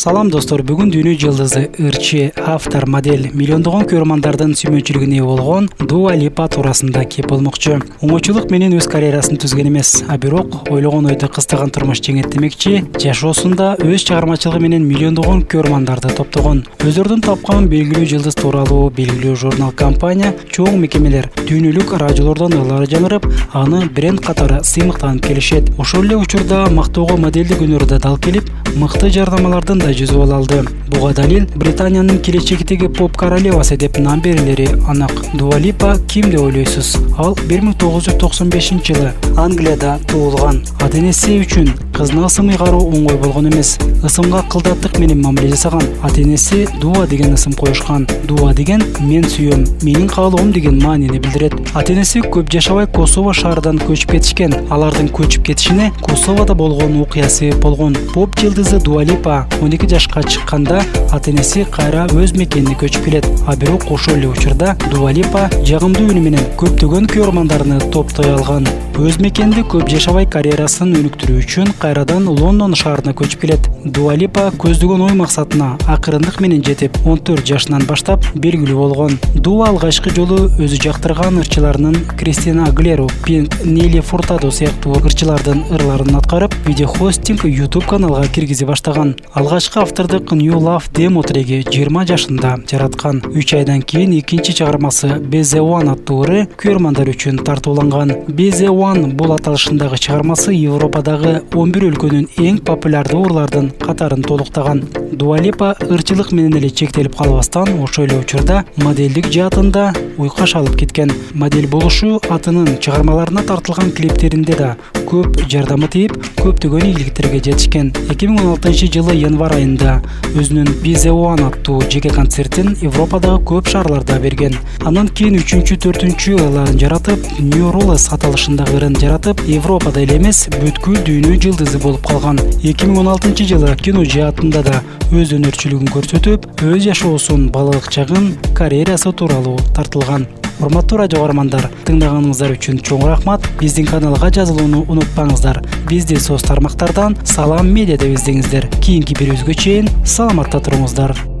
Салам достор, бүгүн дүйнө жылдызы, ырчы, автор, модель, миллиондогон көрөрмандардын сүймөнчүлүгүнө ээ болгон Дуа Липа туурасында кеп болмокчу. Оңойчулук менен өз карьерасын түзгөн эмес, а бирок ойлогон ойду кыстаган турмуш жеңет демекчи, жашоосунда өз чыгармачылыгы менен миллиондогон көрөрмандарды топтогон. Өздөрүнүн тапкан белгилүү жылдыз тууралуу белгилүү журнал, компания, чоң мекемелер, дүйнөлүк радиолордон ылары жаңырып, аны бренд катары сыймыктанып келишет. Ошол эле учурда мактоого моделдик өнөрү да дал келип, мыкты жарнамалардын да жүзүп алды. Буга далил Британиянын келечектеги поп королевасы деп нам берилери анак. Дуа Липа ким деп ойлойсуз? Ал 1995-жылы Англияда туулган. Ата-энеси үчүн кызына ысым ыйгаруу оңой болгон эмес. Ысымга кылдаттык менен мамиле жасаган. Ата-энеси Дуа деген ысым коюшкан. Дуа деген мен сүйөм, менин каалоом деген маанини билдирет. Ата-энеси көп жашабай Косово шаарынан көчүп кетишкен. Алардын көчүп кетишине Косоводо болгон окуясы болгон. Поп жылдызы Дуа Липа 12 жашка чыкканда ата-энеси кайра өз мекенине көчүп келет. А бирок ошол эле учурда Дуа Липа жагымдуу үнү менен көптөгөн көрөрмандарын топтой алган. Өз мекенинде көп жашабай карьерасын өнүктүрүү үчүн кайрадан Лондон шаарына көчүп келет. Дуа Липа көздөгөн ой максатына акырындык менен жетип, 14 жашынан баштап белгилүү болгон. Дуа алгачкы жолу өзү жактырган ырчыларынын Кристина Агилеру, Пинк, Нелли Фуртадо сыяктуу ырчылардын ырларын аткарып, видеохостинг YouTube каналга киргизе баштаган. Алгачкы автордук New Love демо треги 20 жашында жараткан. 3 айдан кийин экинчи чыгармасы Be The One аттуу ыры көрөрмандар үчүн тартууланган. Be The One бул аталышындагы чыгармасы Европадагы 11 өлкөнүн эң популярдуу ырлардын катарын толуктаган. Дуа Липа ырчылык менен эле чектелип калбастан, ошол эле учурда моделдик жаатында уйка шалып кеткен. Модель болушу атынын чыгармаларына тартылган клиптеринде да көп жардамы тийип, көптөгөн ийгиликтерге жетишкен. 2016-жылы январь айында өзүнүн Be The One аттуу жеке концертин Европадагы көп шаарларда берген. Андан кийин 3-4 ыларын жаратып, New Rules аталышындагы ырын жаратып, Европада эле эмес, бүткүл дүйнө жылдызы болуп калган. 2016-жылы кино жаатында да өз өнөрчүлүгүн көрсөтүп, өз жашоосун, балалык чагын, карьерасы тууралуу тартылган. Урматтуу радио каармандар, тыңдаганыңыздар үчүн чоң рахмат. Биздин каналга жазылууну унутпаңыздар. Бизди соц тармактардан Салам Медиа деп издеңиздер. Кийинки берүүбүзгө чейин саламатта туруңуздар.